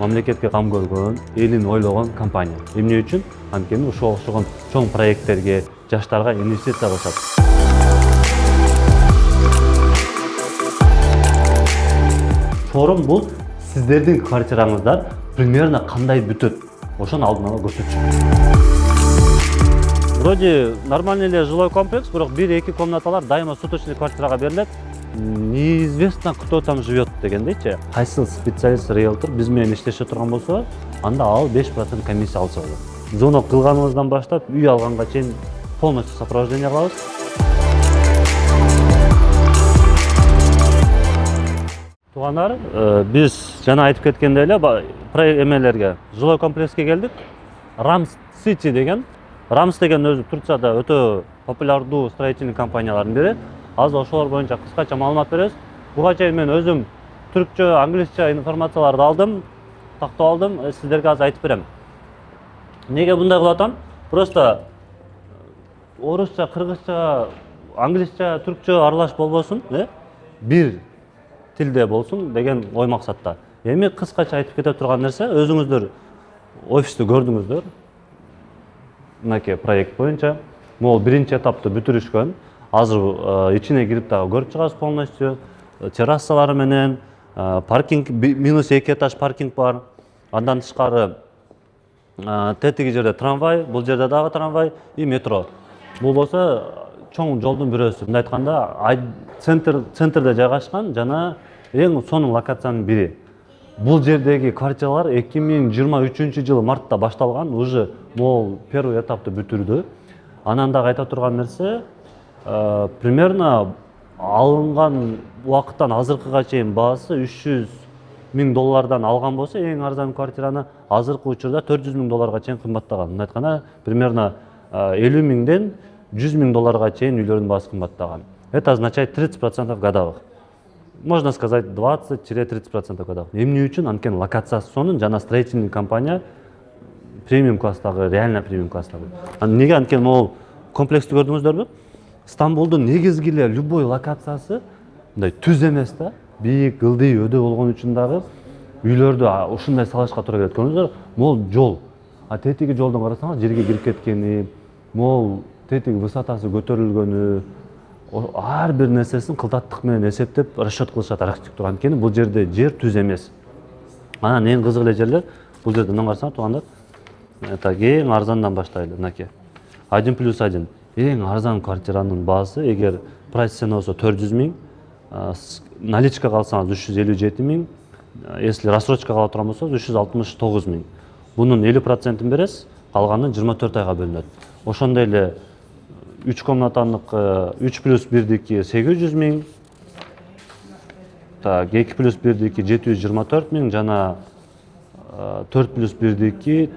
мамлекетке кам көргөн, элин ойлогон компания. Эмне үчүн? Анткени ушуга окшогон чоң проекттерге, жаштарга инвестиция кылышат. Форум бул сиздердин квартираңыздар примерно кандай бүтөт, ошону алдын ала көрсөтчү. Вроде нормальный эле жилой комплекс, бирок 1-2 комнаталар дайыма суточный квартирага берилет. Неизвестно, кто там живет дегендейчи. Кайсыл специалист, риэлтор биз менен иштеше турган болсо, анда ал 5% комиссия алса болот. Звонок кылганыбыздан баштап үй алганга чейин полностью сопровождение кылабыз. Туугандар, биз жана айтып кеткендей эле эмелерге, жилой комплекске келдик. Рамс City деген, Рамс деген өзү Турцияда өтө популярдуу строительный компаниялардын бири. Азыр ошолор боюнча кыскача маалымат беребиз. Буга чейин мен өзүм түркчө, англисче информацияларды алдым, тактап алдым, сиздерге азыр айтып берем. Неге мындай кылып атам? Просто орусча, кыргызча, англисче, түркчө аралаш болбосун, бир тилде болсун деген ой максатта. Эми кыскача айтып кете турган нерсе, өзүңүздөр офисти көрдүңүздөр. Мынакей проект боюнча, могул биринчи этапты бүтүрүшкөн. Азыр ичине кирип дагы көрүп чыгабыз полностью. Террасалары менен, паркинг, -2 этаж паркинг бар. Андан тышкары тетиги жерде трамвай, бул жерде дагы трамвай и метро. Бул болсо чоң жолдун бирөөсү. Мындай айтканда, центрде жайгашкан жана эң сонун локациянын бири. Бул жердеги квартиралар 2023 жылы мартта башталган, уже могул первый этапты бүтүрдү. Анан дагы айта турган нерсе, примерно алынган убакыттан азыркыга чейин баасы $300,000 алган болсо, эң арзан квартираны азыркы учурда $400,000 чейин кымбаттаган. Мындай айтканда, примерно $50,000ден $100,000 чейин үйлөрдүн баасы кымбаттаган. Это означает 30% годовых. Можно сказать 20-30% годовых. Эмне үчүн? Анткени локациясы сонун, жана строительный компания премиум класстагы, реально премиум класстагы. Неге? Анткени могул комплексти көрдүңүздөрбү? Стамбулдун негизги эле любой локациясы мындай түз эмес да, бийик, ылдый, өдө болгон үчүн дагы үйлөрдү ушундай салышка туура келет. Көрдүңүздөр, могул жол. Тетиги жолдон карасаңыз, жерге кирип кеткени, могул тетиги высотасы көтөрүлгөнү, ар бир нерсесин кылдаттык менен эсептеп расчет кылышат архитектура. Анткени бул жерде жер түз эмес. Анан эң кызык эле жерлер, бул жерде мына карасаңар туугандар. Это эң арзандан баштайлы, мынакей. 1+1. Эң арзан квартиранын баасы, эгер прайс цена болсо 400,000, наличка калсаңыз 357,000, если рассрочка кала турган болсо 369,000. Бунун 50%-ин бересиз, калганын 24 айга бөлүнөт. Ошондой эле 3 комнатанык 3+1дики 800,000, 2+1дики 724,000 жана 4+1дики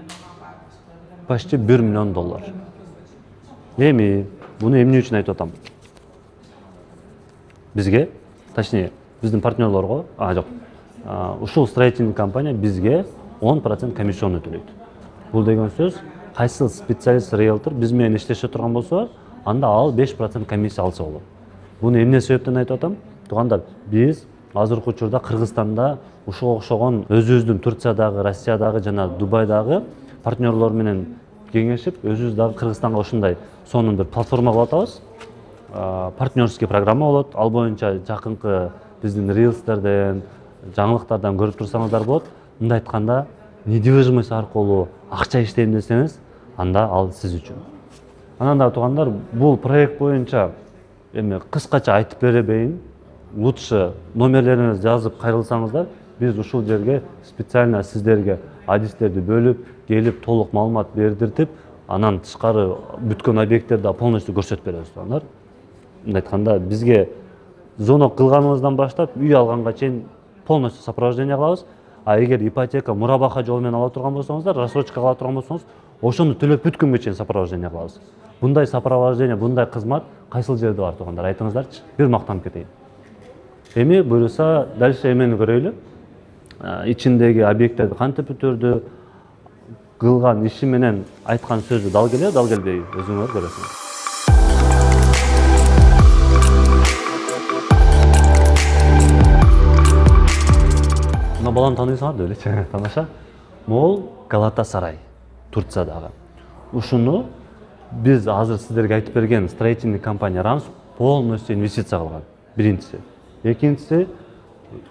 почти $1 миллион. Эми буну эмне үчүн айтып атам? Бизге, точнее, биздин партнерлорго, жок. Ушул строительный компания бизге 10% комиссионный төлөйт. Бул деген сөз, кайсыл специалист, риэлтор биз менен иштеше турган болсо, анда ал 5% комиссия алса болот. Буну эмне себептен айтып атам? Туугандар, биз азыркы учурда Кыргызстанда ушуга окшогон өзүбүздүн Турциядагы, Россиядагы жана Дубайдагы партнерлор менен кеңешип, өзүбүз дагы Кыргызстанга ушундай сонун бир платформа кылып атабыз. Партнерский программа болот. Ал боюнча жакынкы биздин рилстерден, жаңылыктардан көрүп турсаңыздар болот. Мындай айтканда, недвижимость аркылуу акча иштейм десеңиз, анда ал сиз үчүн. Анан да туугандар, бул проект боюнча эми кыскача айтып беребейин. Лучше номерлериңизди жазып кайрылсаңыздар, биз ушул жерге специально сиздерге адистерди бөлүп, келип толук маалымат бердиртип, анан тышкары бүткөн объекттерди полностью көрсөтүп беребиз туугандар. Мындай айтканда, бизге звонок кылганыбыздан баштап үй алганга чейин полностью сопровождение кылабыз. Эгер ипотека, мурабаха жолу менен ала турган болсоңуздар, рассрочка ала турган болсоңуз, ошону төлөп бүткөнгө чейин сопровождение кылабыз. Bunday сопровождение, bunday кызмат кайсыл жерде бар туугандар, айтыңыздарчы. Бир мактанып кетейин. Эми буюрса, дальше эмени көрөйлү. Ичиндеги объекттерди кантип бүтүрдү, кылган иши менен айткан сөзү дал келеби, дал келбейби, өзүңөр көрөсүңөр. мына баланы таанысыңар деп элечи. Тамаша. Могул Галатасарай Турциядагы. Ушуну биз азыр сиздерге айтып берген строительный компания Рамс полностью инвестиция кылган. Биринчиси. Экинчиси,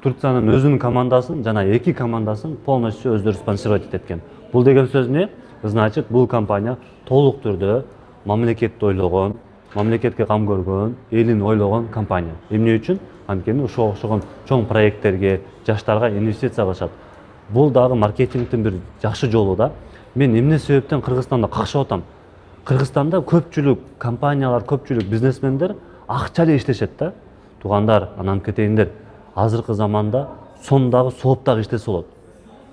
Турциянын өзүнүн командасын жана эки командасын полностью өздөрү спонсировать эткен. Бул деген сөз эмне? Значит, бул компания толук түрдө мамлекетти ойлогон, мамлекетке кам көргөн, элин ойлогон компания. Эмне үчүн? Анткени ушуга окшогон чоң проекттерге, жаштарга инвестиция кылышат. Бул дагы маркетингдин бир жакшы жолу да. Мен эмне себептен Кыргызстанда какшап атам? Кыргызстанда көпчүлүк компаниялар, көпчүлүк бизнесмендер акча эле иштешет да. Туугандар, анан кетейиндер. Азыркы заманда сондагы сооптагы иштесе болот.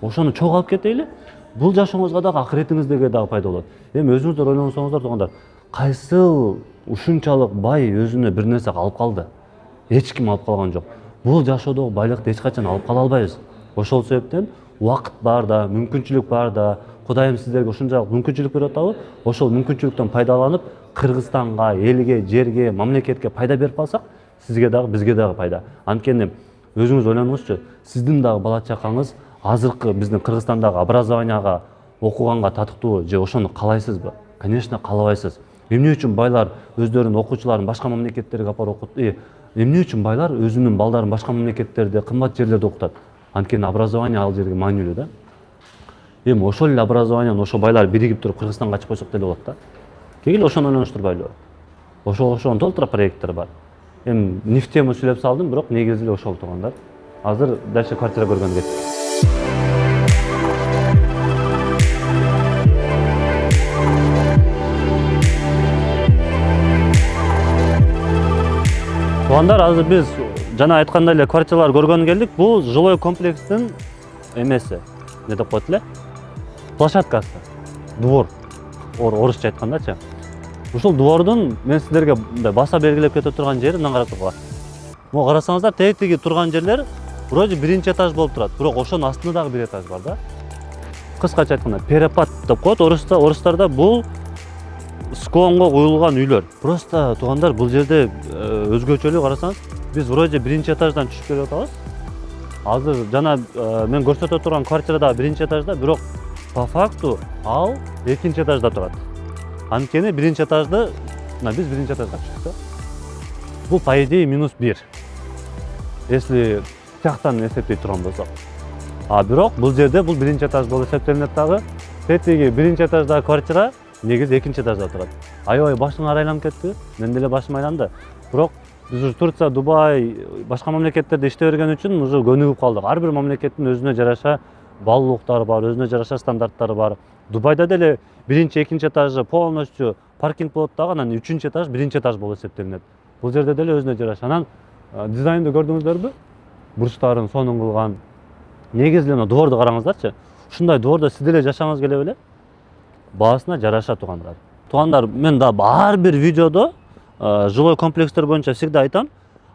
Ошону чогуу алып кетейли. Бул жашооңузга дагы акыретиңизге дагы пайда болот. Эми өзүңүздөр ойлонсоңуздар, туугандар, кайсыл ушунчалык бай өзүнө бир нерсе алып калды? Эч ким алып калган жок. Бул жашоодогу байлыкты эч качан алып кала албайбыз. Ошол себептен убакыт бар да, мүмкүнчүлүк бар да, Кудайым сиздерге ушунчалык мүмкүнчүлүк берип атабы? Ошол мүмкүнчүлүктөн пайдаланып, Кыргызстанга, элге, жерге, мамлекетке пайда берип калсак, сизге дагы, бизге дагы пайда. Анткени өзүңүз ойлонуңузчу, сиздин дагы бала чакаңыз азыркы биздин Кыргызстандагы образованияга, окуганга татыктуу же ошону каалайсызбы? Конечно, каалабайсыз. Эмне үчүн байлар өздөрүнүн окуучуларын башка мамлекеттерге апарып окутат? Эмне үчүн байлар өзүнүн балдарын башка мамлекеттерде, кымбат жерлерде окутат? Анткени образование ал жерге маанилүү да. Эми ошол эле образованияны ошо байлар биригип туруп Кыргызстанга ачып койсок деле болот да. Кегиле ошону ойлонуштурбайлыбы? Ошого толтура проекттер бар. Эми нефтему сүйлөп салдым, бирок негизи эле ошол, туугандар. Азыр дальше квартира көргөнгө кеттик. Туугандар, азыр биз жана айткандай эле квартиралар көргөнгө келдик. Бул жилой комплекстин эмеси, эмне деп коет эле? Площадкасы. Двор. Орусча айткандачы. Ушул двордун мен сиздерге баса белгилеп кете турган жери мындан карап тургула. Могу карасаңыздар, тетиги турган жерлер вроде биринчи этаж болуп турат, бирок ошонун астында дагы бир этаж бар да. Кыскача айтканда, перепад деп коет орустарда. Бул склонго куюлган үйлөр. Просто туугандар, бул жерде өзгөчөлүк карасаңыз, биз вроде биринчи этаждан түшүп келип атабыз. Азыр жана мен көрсөтө турган квартира дагы биринчи этажда, бирок по факту ал экинчи этажда турат. Анткени биринчи этажды, биз биринчи этажга түштүк да. Бул по идее -1. Если тияктан эсептей турган болсок. Бирок бул жерде бул биринчи этаж болуп эсептелинет дагы. Тетиги биринчи этаждагы квартира негизи экинчи этажда турат. Аябай башым айланып кетти. Мен деле башым айланды. Бирок биз ушу Турция, Дубай, башка мамлекеттерде иштей берген үчүн уже көнүгүп калдык. Ар бир мамлекеттин өзүнө жараша баалуулуктары бар, өзүнө жараша стандарттары бар. Дубайда деле биринчи, экинчи этажы полностью паркинг болот дагы, анан үчүнчү этаж биринчи этаж болуп эсептелинет. Бул жерде деле өзүнө жараша. Анан дизайнды көрдүңүздөрбү? Бурчтарын сонун кылган. Негизи эле дворду караңыздарчы. Ушундай двордо сиз деле жашагыңыз келе беле? Баасына жараша, туугандар. Туугандар, мен да ар бир видеодо жилой комплекстер боюнча всегда айтам.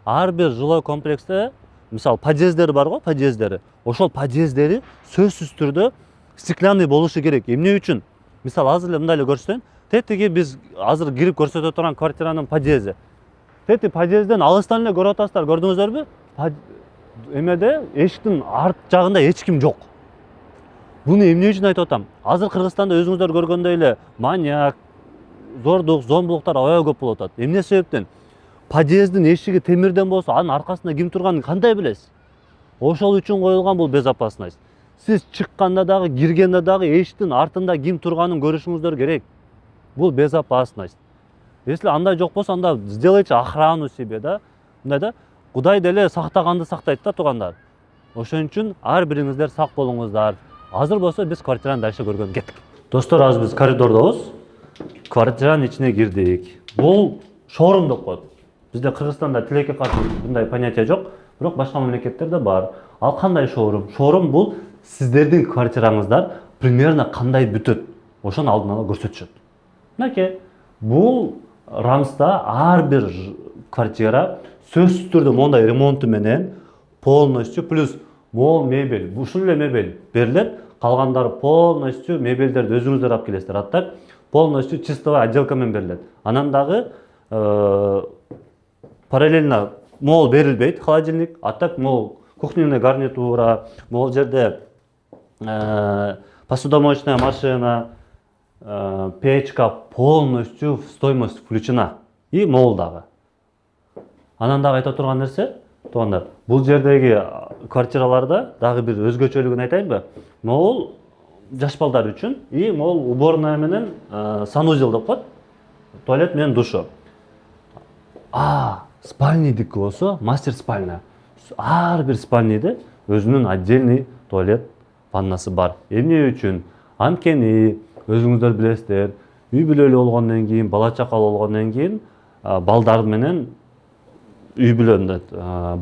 Ар бир жилой комплексте, мисалы, подъездери бар го, подъездери. Ошол подъездери сөзсүз түрдө стеклянный болушу керек. Эмне үчүн? Мисалы, азыр эле мындай эле көрсөтөйүн. Тетиги биз азыр кирип көрсөтө турган квартиранын подъезди. Тети подъезден алыстан эле көрүп атасыздар, көрдүңүздөрбү? Эмеде эшиктин арт жагында эч ким жок. Буну эмне үчүн айтып атам? Азыр Кыргызстанда өзүңүздөр көргөндөй эле маньяк, зордук, зомбулуктар аябай көп болуп атат. Эмне себептен? Подъездин эшиги темирден болсо, анын аркасында ким турганын кандай билесиз? Ошол үчүн коюлган бул безопасность. Сиз чыкканда дагы, киргенде дагы эшиктин артында ким турганын көрүшүңүздөр керек. Бул безопасность. Если андай жок болсо, анда сделайте охрану себе, да? Мындай да, Кудай деле сактаганды сактайт да, туугандар. Ошон үчүн ар бириңиздер сак болуңуздар. Азыр болсо биз квартираны дальше көргөнгө кеттик. Достор, азыр биз коридордобуз. Квартиранын ичине кирдик. Бул шоурум деп коет. Бизде Кыргызстанда тилекке каршы мындай понятие жок, бирок башка мамлекеттерде бар. Ал кандай шоурум? Шоурум бул сиздердин квартираңыздар примерно кандай бүтөт, ошону алдын ала көрсөтүшөт. Мынакей, бул Рамста ар бир квартира сөзсүз түрдө мондай ремонту менен полностью плюс мол мебель, ушул эле мебель берилет, калгандары полностью мебелдерди өзүңүздөр алып келесиздер. Аттак полностью чистовая отделка менен берилет. Анан дагы параллельно мол берилбейт, холодильник, аттак мол кухонный гарнитура, могул жерде посудомоечная машина, печка полностью в стоимость включена. И могул дагы. Анан дагы айта турган нерсе, туугандар, бул жердеги квартираларда дагы бир өзгөчөлүгүн айтайынбы? Могул жаш балдар үчүн и могул уборная менен санузел деп коет. Туалет менен душу. Спальнийдики болсо, мастер спальня. Ар бир спальнийде өзүнүн отдельный туалет, ваннасы бар. Эмне үчүн? Анткени өзүңүздөр билесиздер, үй бүлөлүү болгондон кийин, бала чакалуу болгондон кийин балдар менен үй бүлөндө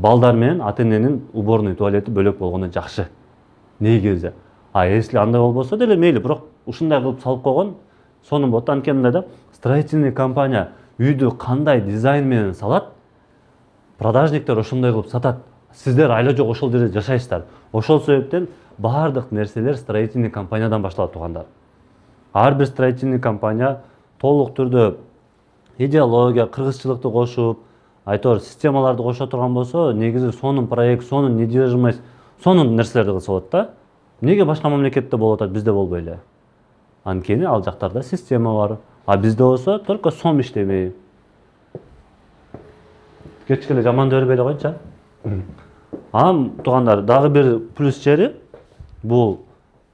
балдар менен ата-эненин уборный туалети бөлөк болгону жакшы. Негизи. Если андай болбосо деле мейли, бирок ушундай кылып салып койгон сонун болот. Анткени да строительный компания үйдү кандай дизайн менен салат, продажниктер ошондой кылып сатат. Сиздер айла жок ошол жерде жашайсыздар. Ошол себептен баардык нерселер строительный компаниядан башталат туугандар. Ар бир строительный компания толук түрдө идеология, кыргызчылыкты кошуп, айтор системаларды кошо турган болсо, негизи сонун проект, сонун недвижимость, сонун нерселерди кылса болот да. Эмнеге башка мамлекетте болуп атат, бизде болбой эле? Анткени ал жактарда система бар. А бизде болсо только сом иштебей. Кечке эле жаманды бербей эле койчу. Туугандар, дагы бир плюс жери бул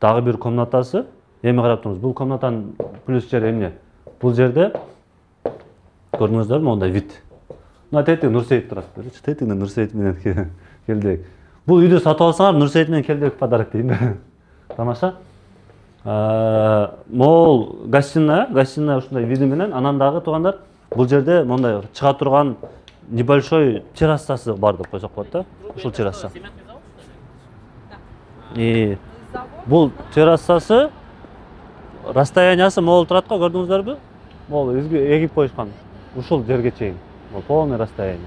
дагы бир комнатасы. Эми карап туруңуз, бул комнатанын плюс жери эмне? Бул жерде көрдүңүздөрбү мондай вид. Мына тетиги Нурсейит турат. Тетигине Нурсейит менен келдик. Бул үйдү сатып алсаңар, Нурсейит менен келдик подарок дейм. Тамаша. Могул гостиная ушундай види менен, анан дагы туугандар, бул жерде мондай чыга турган небольшой террасасы бар деп койсок болот да. Ушул терраса. Бул террасасы расстояниясы могул турат го, көрдүңүздөрбү? Могул эгип коюшкан. Ушул жерге чейин. Полный расстояние.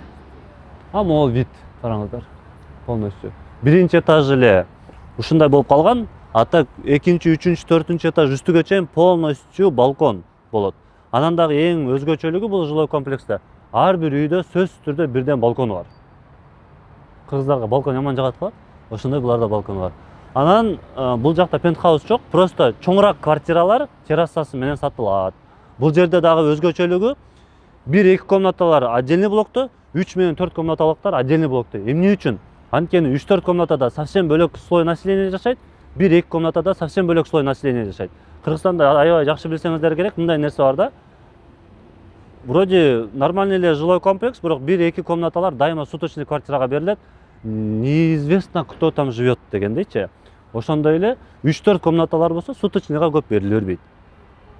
Могул вид, караңыздар. Полностью. Биринчи этаж эле ушундай болуп калган, а так экинчи, үчүнчү, төртүнчү этаж үстүгө чейин полностью балкон болот. Анан дагы эң өзгөчөлүгү бул жилой комплексте ар бир үйдө сөзсүз түрдө бирден балкону бар. Кыргыздарга балкон жаман жагат го, ошондой буларда балкону бар. Анан бул жакта пентхаус жок, просто чоңураак квартиралар террасасы менен сатылат. Бул жерде дагы өзгөчөлүгү 1-2 комнаталар отдельный блокто, 3 менен 4 комнаталыктар отдельный блокто. Эмне үчүн? Анткени 3-4 комнатада совсем бөлөк слой населения жашайт, 1-2 комнатада совсем бөлөк слой населения жашайт. Кыргызстанда аябай жакшы билсеңиздер керек, мындай нерсе бар да. Вроде нормальный эле жилой комплекс, бирок 1-2 комнаталар дайыма суточный квартирага берилет. Неизвестно, кто там живет дегендейчи. Ошондой эле 3-4 комнаталар болсо суточныйга көп бериле бербейт.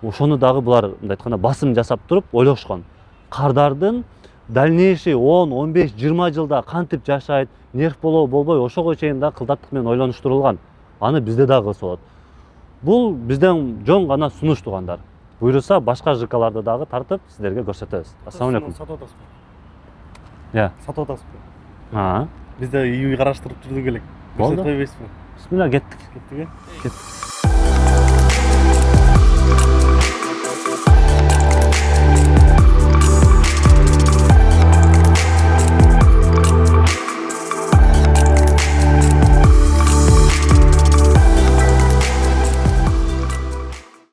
Ошону дагы булар мындай айтканда басым жасап туруп ойлошкон. Кардардын дальнейший 10, 15, 20 жылда кантип жашайт, нерв болбой, ошого чейин да кылдаттык менен ойлонуштурулган. Аны бизде дагы кылса болот. Бул бизден жон гана сунуш туугандар. Буйруса башка ЖКларды дагы тартып сиздерге көрсөтөбүз. Ассаламу алейкум. Сатып атасызбы? Сатып атасызбы? Бизде үй караштырып жүрдүк элек. Болду. Көрсөтөй бересизби? Бисмилlah, кеттик. Кеттик.